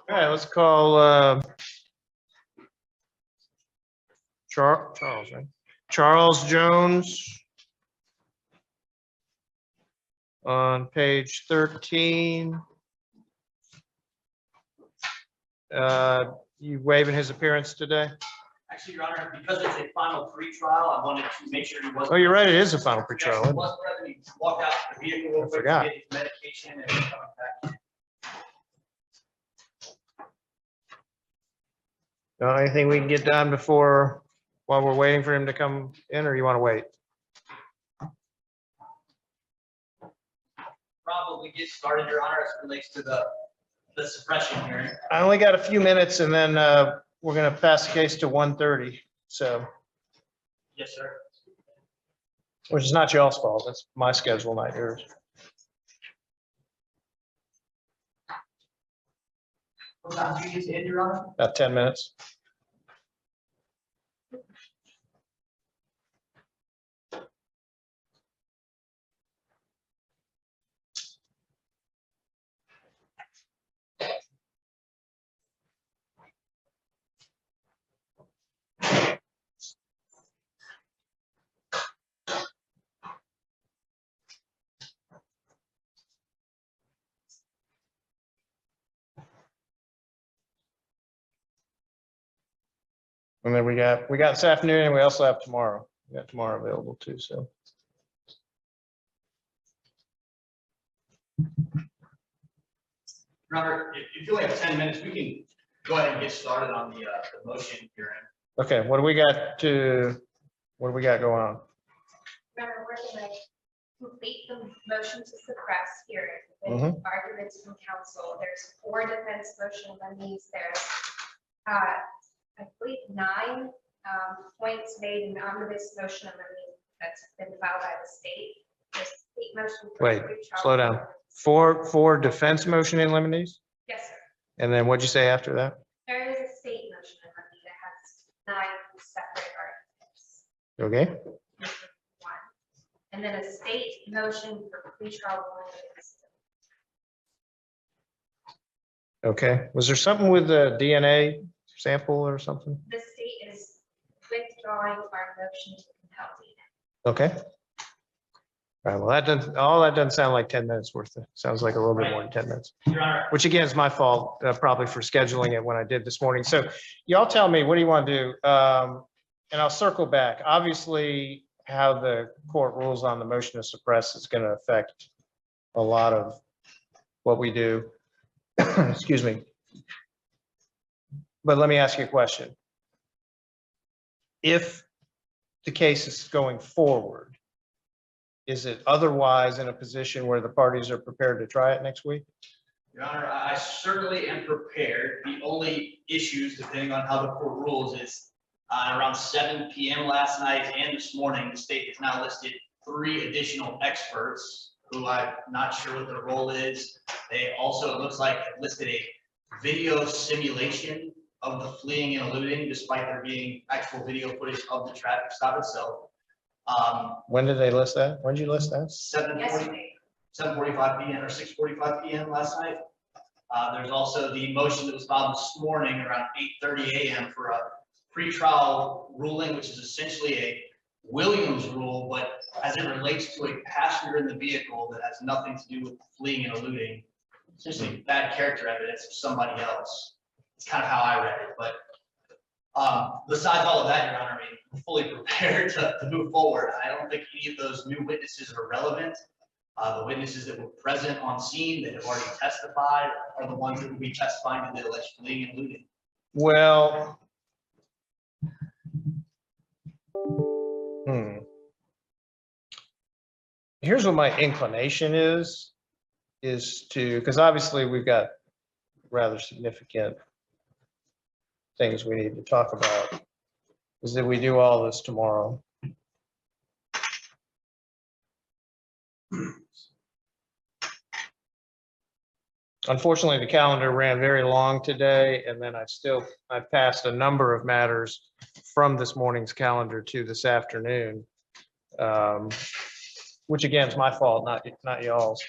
All right, let's call Charles, right? Charles Jones on page 13. You waiving his appearance today? Actually, Your Honor, because it's a final pre-trial, I wanted to make sure he wasn't. Oh, you're right, it is a final pre-trial. He was present. He walked out the vehicle real quick to forgot. get his medication and he's coming back. Anything we can get done before, while we're waiting for him to come in, or you want to wait? Probably get started, Your Honor, as it relates to the suppression hearing. I only got a few minutes and then we're going to pass the case to 1:30. So, Yes, sir. which is not y'all's fault. That's my schedule, not yours. What time do you need to end, Your Honor? About 10 minutes. And then we got this afternoon and we also have tomorrow. We got tomorrow available too, so. Your Honor, if you only have 10 minutes, we can go ahead and get started on the motion hearing. Okay, what do we got going on? Remember, we're going to complete the motion to suppress hearing with Mhm. arguments from counsel. There's 4 defense motion nominees. There's, I believe, 9 points made in the omnibus motion that's been filed by the state. There's 8 motion. for Wait, pretrial slow down. hearing. Four defense motion in limines? Yes, sir. And then what'd you say after that? There is a state motion in limine that has 9 separate arguments. Okay, One. And then a state motion for pretrial hearings. okay. Was there something with the DNA sample or something? The state is withdrawing our motion to compel data. Okay. All right, well, that doesn't sound like 10 minutes worth. Sounds like a little bit more than 10 minutes, Your Honor, which again is my fault, probably for scheduling it when I did this morning. So y'all tell me, what do you want to do? And I'll circle back. Obviously, how the court rules on the motion to suppress is going to affect a lot of what we do. Excuse me. But let me ask you a question. If the case is going forward, is it otherwise in a position where the parties are prepared to try it next week? Your Honor, I certainly am prepared. The only issues, depending on how the court rules, is around 7 p.m. last night and this morning, the state has now listed 3 additional experts who I'm not sure what their role is. They also, it looks like, listed a video simulation of the fleeing and eluding, despite there being actual video footage of the traffic stop itself. When did they list that? When did you list that? 7:45 p.m. or 6:45 p.m. last night. There's also the motion that was filed this morning around 8:30 a.m. for a pretrial ruling, which is essentially a Williams rule, but as it relates to a passenger in the vehicle that has nothing to do with fleeing and eluding, essentially bad character evidence of somebody else. It's kind of how I read it, but besides all of that, Your Honor, I mean, I'm fully prepared to move forward. I don't think any of those new witnesses are relevant. The witnesses that were present on scene that have already testified are the ones that will be testifying to the alleged fleeing and eluding. Well, here's what my inclination is to, because obviously we've got rather significant things we need to talk about, is that we do all this tomorrow. Unfortunately, the calendar ran very long today, and then I've passed a number of matters from this morning's calendar to this afternoon, which again is my fault, not y'all's.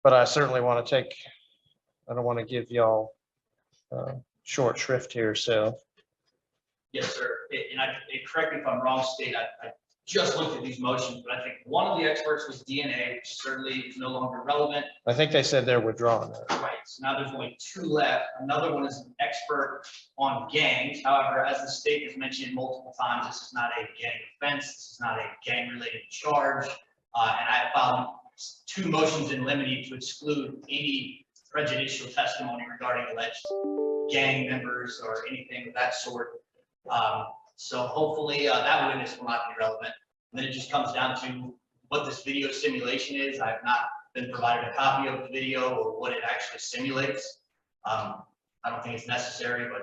But I certainly want to take I don't want to give y'all short shrift here, so. Yes, sir. Correct me if I'm wrong, State, I just looked at these motions, but I think one of the experts was DNA, which certainly is no longer relevant. I think they said they're withdrawing that. Right, so now there's only 2 left. Another one is an expert on gangs. However, as the state has mentioned multiple times, this is not a gang offense. This is not a gang-related charge. And I filed 2 motions in limine to exclude any prejudicial testimony regarding alleged gang members or anything of that sort. So hopefully that witness will not be relevant. And then it just comes down to what this video simulation is. I've not been provided a copy of the video or what it actually simulates. I don't think it's necessary, but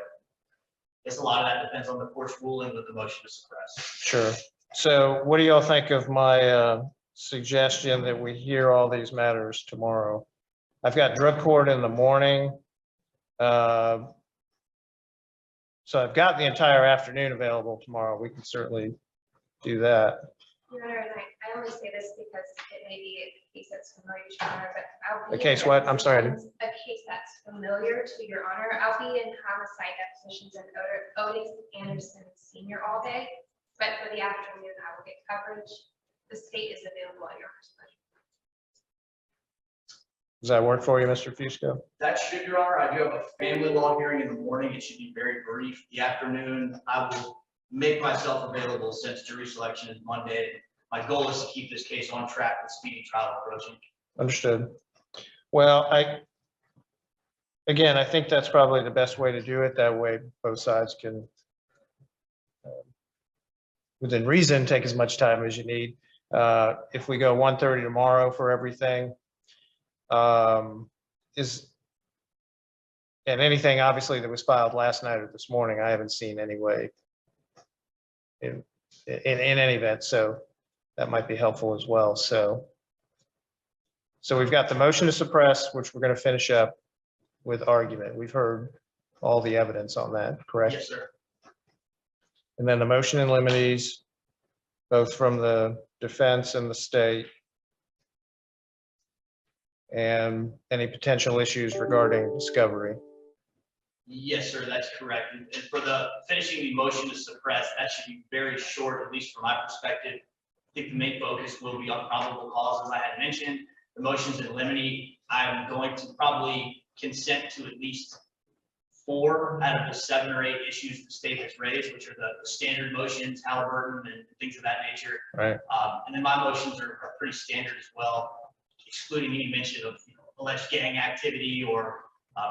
it's a lot of that depends on the court's ruling with the motion to suppress. Sure. So what do y'all think of my suggestion that we hear all these matters tomorrow? I've got drug court in the morning. So I've got the entire afternoon available tomorrow. We can certainly do that. Your Honor, and I only say this because it may be a case that's familiar to Your Honor, but I'll be. A case what? I'm sorry. A case that's familiar to Your Honor. I'll be in homicide depositions in Otis Anderson Senior all day, but for the afternoon, I will get coverage. The state is available at your discretion. Does that work for you, Mr. Fusco? That should, Your Honor. I do have a family law hearing in the morning. It should be very brief. The afternoon, I will make myself available since jury selection is Monday. My goal is to keep this case on track with speedy trial approaching. Understood. Well, I think that's probably the best way to do it. That way both sides can, within reason, take as much time as you need. If we go 1:30 tomorrow for everything, and anything obviously that was filed last night or this morning, I haven't seen anyway in any event, so that might be helpful as well. So we've got the motion to suppress, which we're going to finish up with argument. We've heard all the evidence on that, correct? Yes, sir. And then the motion in limines, both from the defense and the state, and any potential issues regarding discovery. Yes, sir, that's correct. And for the finishing the motion to suppress, that should be very short, at least from my perspective. I think the main focus will be on probable cause, as I had mentioned. The motions in limine, I'm going to probably consent to at least 4 out of the 7 or 8 issues the state has raised, which are the standard motions, Halliburton, and things of that nature. Right. And then my motions are pretty standard as well, excluding any mention of alleged gang activity or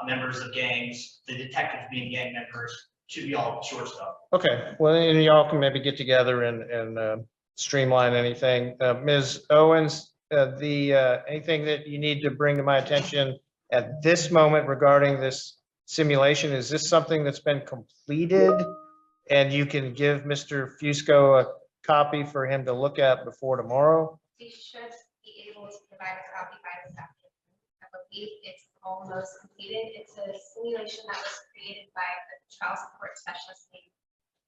members of gangs, the detectives being gang members, should be all short stuff. Okay, well, and y'all can maybe get together and streamline anything. Ms. Owens, anything that you need to bring to my attention at this moment regarding this simulation? Is this something that's been completed and you can give Mr. Fusco a copy for him to look at before tomorrow? We should be able to provide a copy by this afternoon. I believe it's almost completed. It's a simulation that was created by a child support specialist named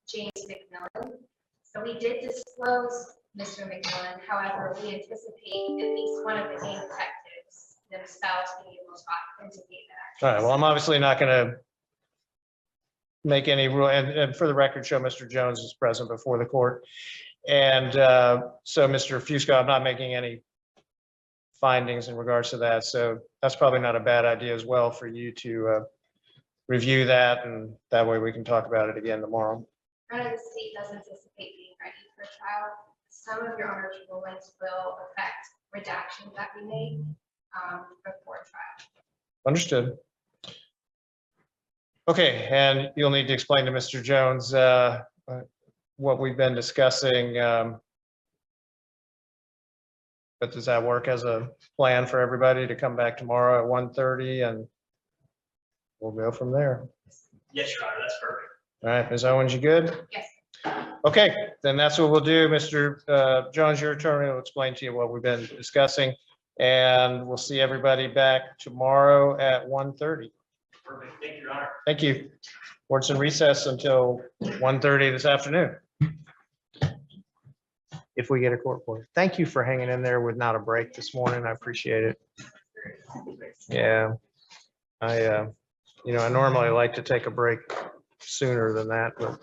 James McMillan. So we did disclose Mr. McMillan. However, we anticipate at least one of the gang detectives themselves being able to authenticate that. All right, well, I'm obviously not going to make any rule, and for the record, show Mr. Jones is present before the court. And so, Mr. Fusco, I'm not making any findings in regards to that. So that's probably not a bad idea as well for you to review that, and that way we can talk about it again tomorrow. The state does anticipate being ready for trial. Some of your Honor's rulings will affect redactions that we made before trial. Understood. Okay, and you'll need to explain to Mr. Jones what we've been discussing. But does that work as a plan for everybody to come back tomorrow at 1:30 and we'll go from there? Yes, Your Honor, that's perfect. All right, Ms. Owens, you good? Yes. Okay, then that's what we'll do. Mr. Jones, your attorney will explain to you what we've been discussing, and we'll see everybody back tomorrow at 1:30. Perfect. Thank you, Your Honor. Thank you. Court's in recess until 1:30 this afternoon. If we get a court order. Thank you for hanging in there with not a break this morning. I appreciate it. Yeah. I normally like to take a break sooner than that, but